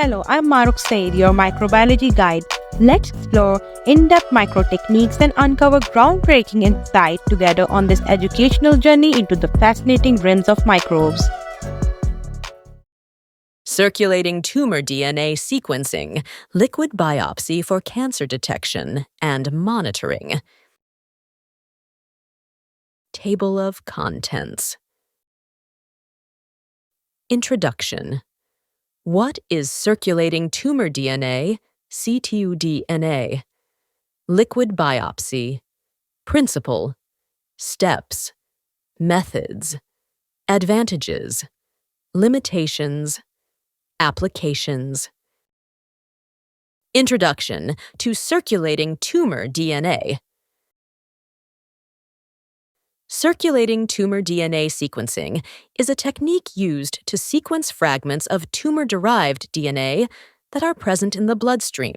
Hello, I'm Maruk Said, your microbiology guide. Let's explore in-depth micro techniques and uncover groundbreaking insight together on this educational journey into the fascinating realms of microbes. Circulating tumor DNA sequencing, liquid biopsy for cancer detection and monitoring. Table of Contents. Introduction. What is circulating tumor DNA, ctDNA? Liquid biopsy. Principle. Steps. Methods. Advantages. Limitations. Applications. Introduction to circulating tumor DNA. Circulating tumor DNA sequencing is a technique used to sequence fragments of tumor-derived DNA that are present in the bloodstream.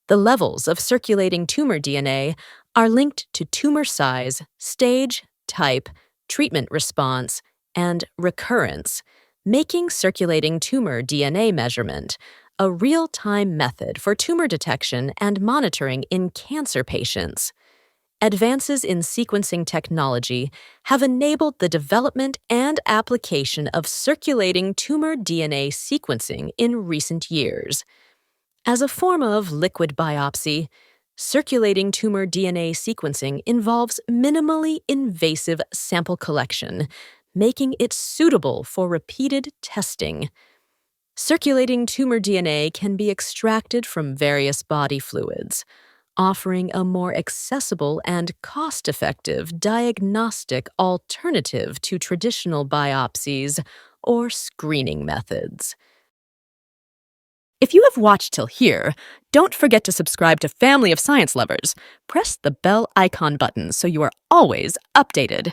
The levels of circulating tumor DNA are linked to tumor size, stage, type, treatment response, and recurrence, making circulating tumor DNA measurement a real-time method for tumor detection and monitoring in cancer patients. Advances in sequencing technology have enabled the development and application of circulating tumor DNA sequencing in recent years. As a form of liquid biopsy, circulating tumor DNA sequencing involves minimally invasive sample collection, making it suitable for repeated testing. Circulating tumor DNA can be extracted from various body fluids, offering a more accessible and cost-effective diagnostic alternative to traditional biopsies or screening methods. If you have watched till here, don't forget to subscribe to Family of Science Lovers. Press the bell icon button so you are always updated.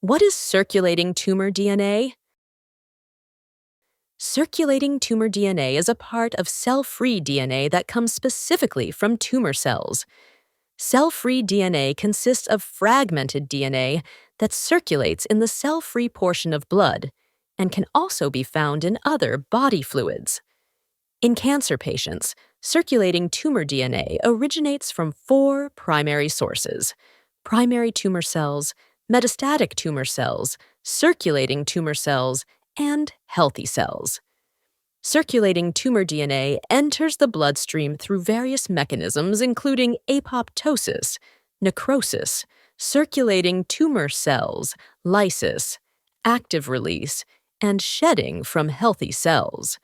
What is circulating tumor DNA? Circulating tumor DNA is a part of cell-free DNA that comes specifically from tumor cells. Cell-free DNA consists of fragmented DNA that circulates in the cell-free portion of blood and can also be found in other body fluids. In cancer patients, circulating tumor DNA originates from 4 primary sources: primary tumor cells, metastatic tumor cells, circulating tumor cells, and healthy cells. Circulating tumor DNA enters the bloodstream through various mechanisms including apoptosis, necrosis, circulating tumor cells, lysis, active release, and shedding from healthy cells.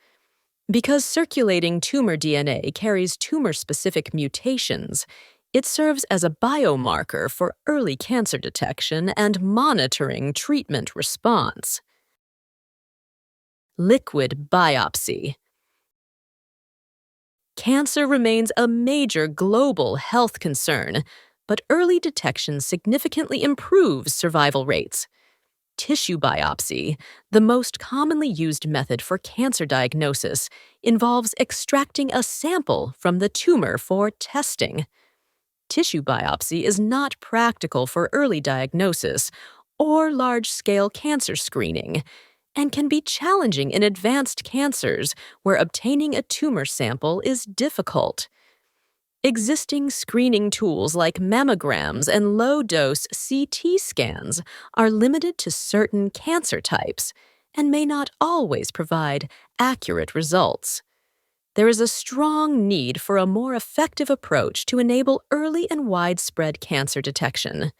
Because circulating tumor DNA carries tumor-specific mutations, it serves as a biomarker for early cancer detection and monitoring treatment response. Liquid biopsy. Cancer remains a major global health concern, but early detection significantly improves survival rates. Tissue biopsy, the most commonly used method for cancer diagnosis, involves extracting a sample from the tumor for testing. Tissue biopsy is not practical for early diagnosis or large-scale cancer screening, and can be challenging in advanced cancers where obtaining a tumor sample is difficult. Existing screening tools like mammograms and low-dose CT scans are limited to certain cancer types and may not always provide accurate results. There is a strong need for a more effective approach to enable early and widespread cancer detection.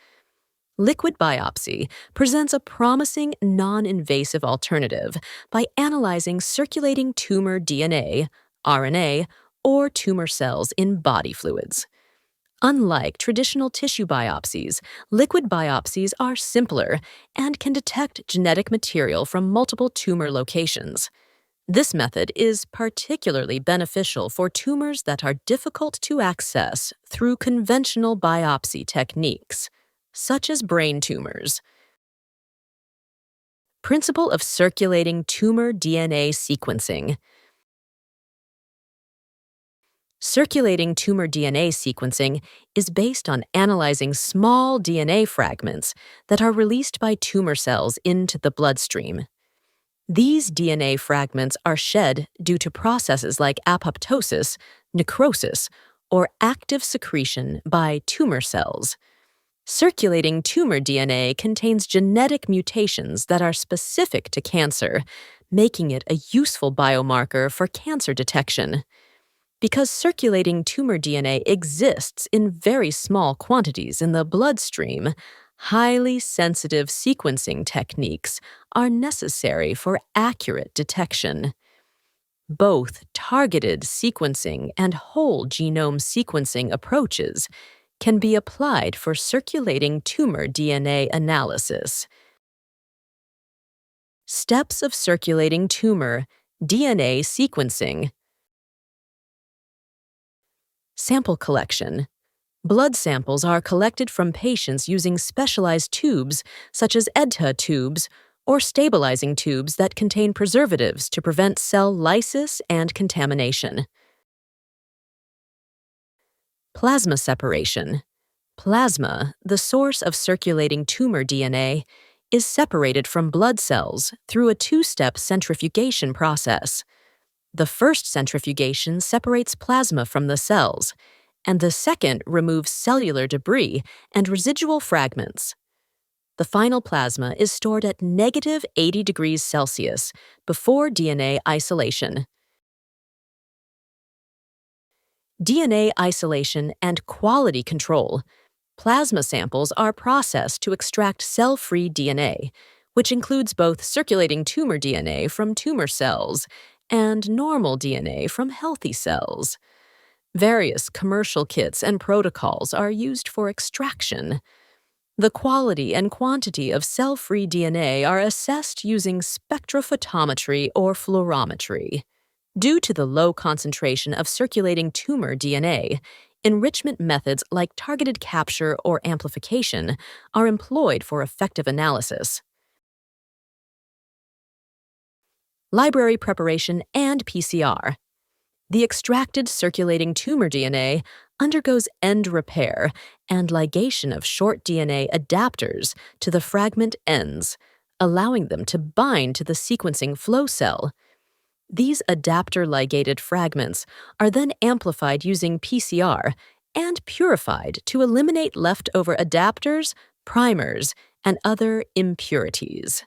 Liquid biopsy presents a promising, non-invasive alternative by analyzing circulating tumor DNA, RNA, or tumor cells in body fluids. Unlike traditional tissue biopsies, liquid biopsies are simpler and can detect genetic material from multiple tumor locations. This method is particularly beneficial for tumors that are difficult to access through conventional biopsy techniques, such as brain tumors. Principle of circulating tumor DNA sequencing. Circulating tumor DNA sequencing is based on analyzing small DNA fragments that are released by tumor cells into the bloodstream. These DNA fragments are shed due to processes like apoptosis, necrosis, or active secretion by tumor cells. Circulating tumor DNA contains genetic mutations that are specific to cancer, making it a useful biomarker for cancer detection. Because circulating tumor DNA exists in very small quantities in the bloodstream, highly sensitive sequencing techniques are necessary for accurate detection. Both targeted sequencing and whole genome sequencing approaches can be applied for circulating tumor DNA analysis. Steps of circulating tumor DNA sequencing. Sample collection. Blood samples are collected from patients using specialized tubes, such as EDTA tubes, or stabilizing tubes that contain preservatives to prevent cell lysis and contamination. Plasma separation. Plasma, the source of circulating tumor DNA, is separated from blood cells through a two-step centrifugation process. The first centrifugation separates plasma from the cells, and the second removes cellular debris and residual fragments. The final plasma is stored at -80 degrees Celsius before DNA isolation. DNA isolation and quality control. Plasma samples are processed to extract cell-free DNA, which includes both circulating tumor DNA from tumor cells and normal DNA from healthy cells. Various commercial kits and protocols are used for extraction. The quality and quantity of cell-free DNA are assessed using spectrophotometry or fluorometry. Due to the low concentration of circulating tumor DNA, enrichment methods like targeted capture or amplification are employed for effective analysis. Library preparation and PCR. The extracted circulating tumor DNA undergoes end repair and ligation of short DNA adapters to the fragment ends, allowing them to bind to the sequencing flow cell. These adapter-ligated fragments are then amplified using PCR and purified to eliminate leftover adapters, primers, and other impurities.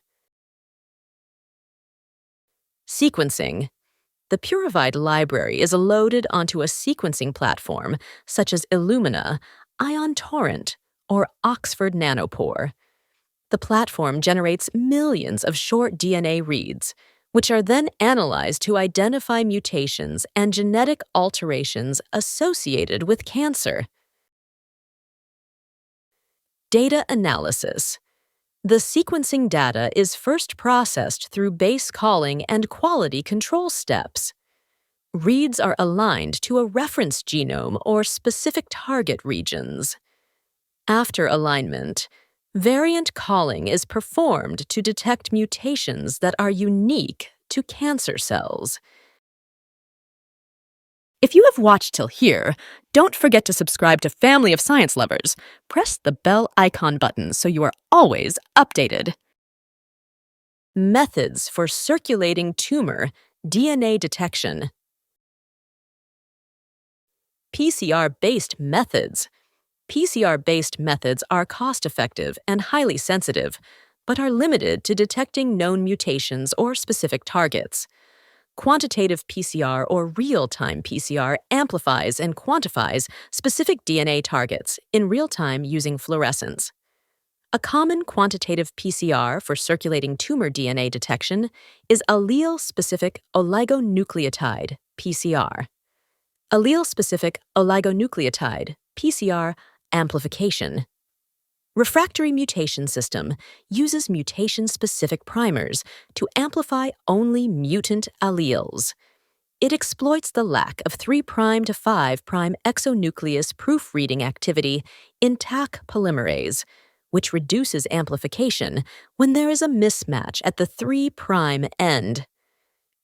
Sequencing. The purified library is loaded onto a sequencing platform such as Illumina, Ion Torrent, or Oxford Nanopore. The platform generates millions of short DNA reads, which are then analyzed to identify mutations and genetic alterations associated with cancer. Data analysis. The sequencing data is first processed through base calling and quality control steps. Reads are aligned to a reference genome or specific target regions. After alignment, variant calling is performed to detect mutations that are unique to cancer cells. If you have watched till here, don't forget to subscribe to Family of Science Lovers. Press the bell icon button so you are always updated. Methods for circulating tumor DNA detection. PCR-based methods. PCR-based methods are cost-effective and highly sensitive, but are limited to detecting known mutations or specific targets. Quantitative PCR or real-time PCR amplifies and quantifies specific DNA targets in real time using fluorescence. A common quantitative PCR for circulating tumor DNA detection is allele-specific oligonucleotide (PCR). Allele-specific oligonucleotide (PCR) amplification. Refractory mutation system uses mutation-specific primers to amplify only mutant alleles. It exploits the lack of 3' to 5' exonuclease proofreading activity in Taq polymerase, which reduces amplification when there is a mismatch at the 3' end.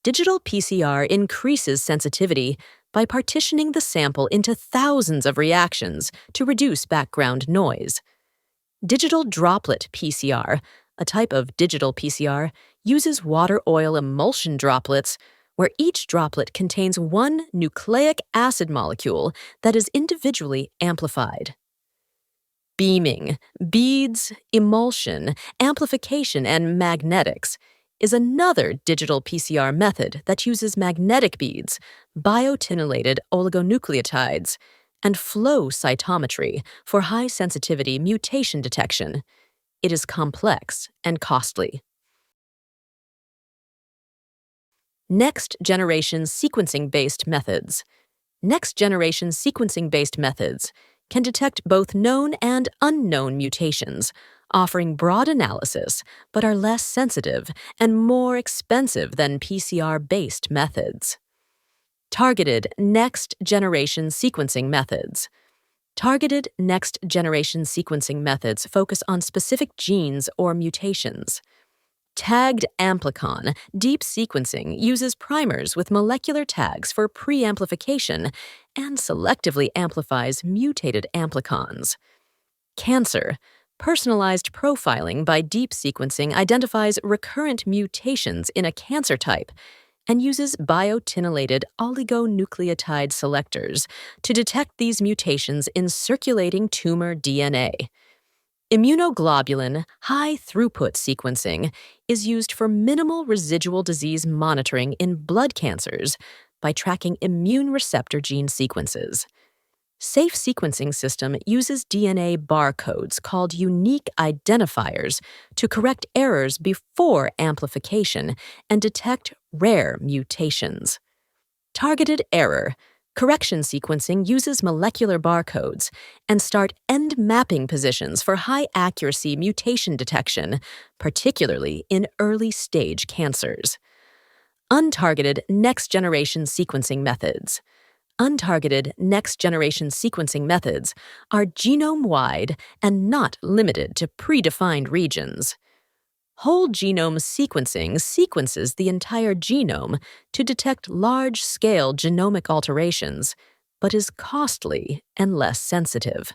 Digital PCR increases sensitivity by partitioning the sample into thousands of reactions to reduce background noise. Digital droplet PCR, a type of digital PCR, uses water-oil emulsion droplets, where each droplet contains one nucleic acid molecule that is individually amplified. Beaming, beads, emulsion, amplification, and magnetics is another digital PCR method that uses magnetic beads, biotinylated oligonucleotides, and flow cytometry for high-sensitivity mutation detection. It is complex and costly. Next-generation sequencing-based methods. Next-generation sequencing-based methods can detect both known and unknown mutations, offering broad analysis, but are less sensitive and more expensive than PCR-based methods. Targeted next-generation sequencing methods. Targeted next-generation sequencing methods focus on specific genes or mutations. Tagged amplicon deep sequencing uses primers with molecular tags for pre-amplification and selectively amplifies mutated amplicons. Cancer. Personalized profiling by deep sequencing identifies recurrent mutations in a cancer type and uses biotinylated oligonucleotide selectors to detect these mutations in circulating tumor DNA. Immunoglobulin high-throughput sequencing is used for minimal residual disease monitoring in blood cancers by tracking immune receptor gene sequences. Safe sequencing system uses DNA barcodes called unique identifiers to correct errors before amplification and detect rare mutations. Targeted error. Correction sequencing uses molecular barcodes and start end mapping positions for high-accuracy mutation detection, particularly in early-stage cancers. Untargeted next-generation sequencing methods. Untargeted next-generation sequencing methods are genome-wide and not limited to predefined regions. Whole genome sequencing sequences the entire genome to detect large-scale genomic alterations, but is costly and less sensitive.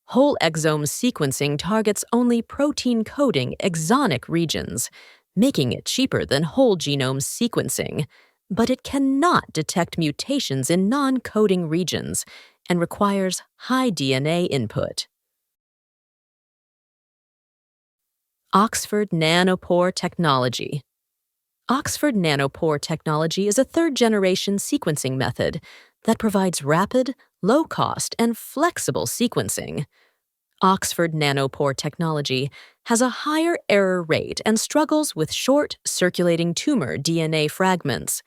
Whole exome sequencing targets only protein-coding exonic regions, making it cheaper than whole genome sequencing, but it cannot detect mutations in non-coding regions and requires high DNA input. Oxford Nanopore Technology. Oxford Nanopore Technology is a third-generation sequencing method that provides rapid, low-cost, and flexible sequencing. Oxford Nanopore Technology has a higher error rate and struggles with short circulating tumor DNA fragments.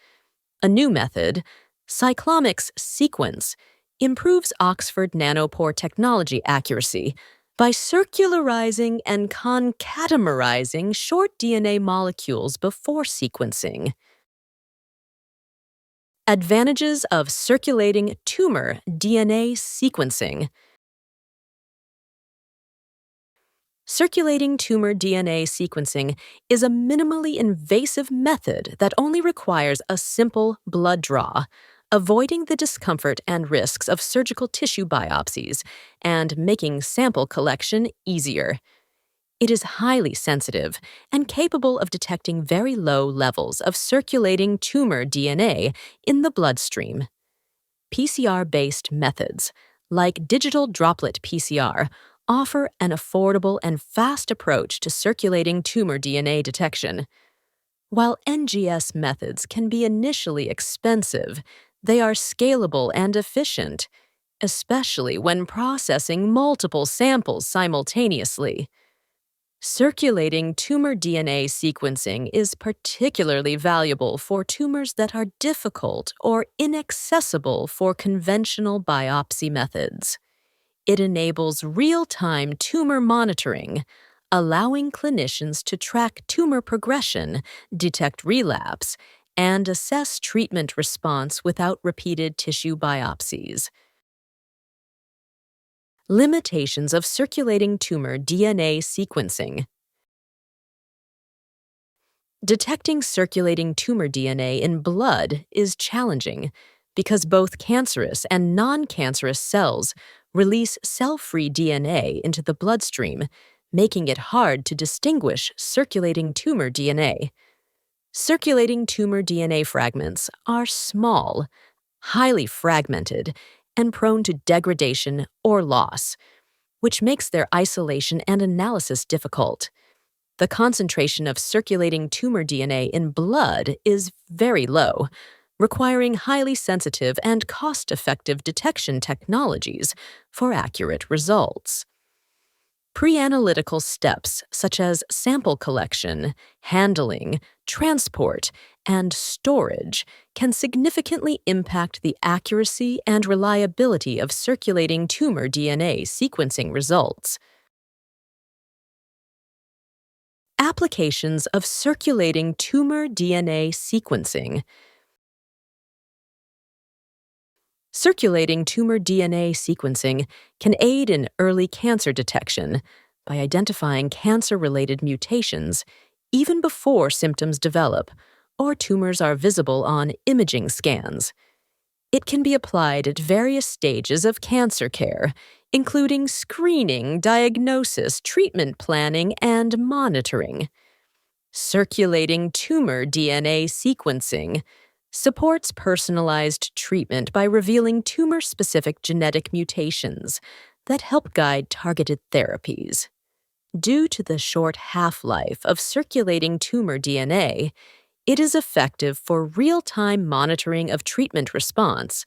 A new method, cyclomics sequence, improves Oxford Nanopore Technology accuracy by circularizing and concatemerizing short DNA molecules before sequencing. Advantages of circulating tumor DNA sequencing. Circulating tumor DNA sequencing is a minimally invasive method that only requires a simple blood draw, avoiding the discomfort and risks of surgical tissue biopsies and making sample collection easier. It is highly sensitive and capable of detecting very low levels of circulating tumor DNA in the bloodstream. PCR-based methods, like digital droplet PCR, offer an affordable and fast approach to circulating tumor DNA detection. While NGS methods can be initially expensive, they are scalable and efficient, especially when processing multiple samples simultaneously. Circulating tumor DNA sequencing is particularly valuable for tumors that are difficult or inaccessible for conventional biopsy methods. It enables real-time tumor monitoring, allowing clinicians to track tumor progression, detect relapse, and assess treatment response without repeated tissue biopsies. Limitations of circulating tumor DNA sequencing. Detecting circulating tumor DNA in blood is challenging because both cancerous and non-cancerous cells release cell-free DNA into the bloodstream, making it hard to distinguish circulating tumor DNA. Circulating tumor DNA fragments are small, highly fragmented, and prone to degradation or loss, which makes their isolation and analysis difficult. The concentration of circulating tumor DNA in blood is very low, requiring highly sensitive and cost-effective detection technologies for accurate results. Pre-analytical steps such as sample collection, handling, transport, and storage can significantly impact the accuracy and reliability of circulating tumor DNA sequencing results. Applications of circulating tumor DNA sequencing. Circulating tumor DNA sequencing can aid in early cancer detection by identifying cancer-related mutations even before symptoms develop or tumors are visible on imaging scans. It can be applied at various stages of cancer care, including screening, diagnosis, treatment planning, and monitoring. Circulating tumor DNA sequencing supports personalized treatment by revealing tumor-specific genetic mutations that help guide targeted therapies. Due to the short half-life of circulating tumor DNA, it is effective for real-time monitoring of treatment response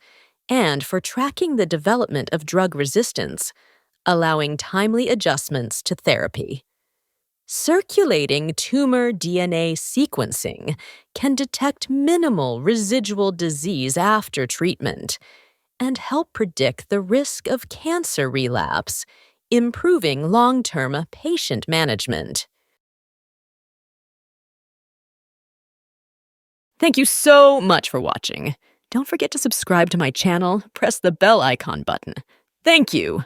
and for tracking the development of drug resistance, allowing timely adjustments to therapy. Circulating tumor DNA sequencing can detect minimal residual disease after treatment and help predict the risk of cancer relapse, improving long-term patient management. Thank you so much for watching. Don't forget to subscribe to my channel, press the bell icon button. Thank you!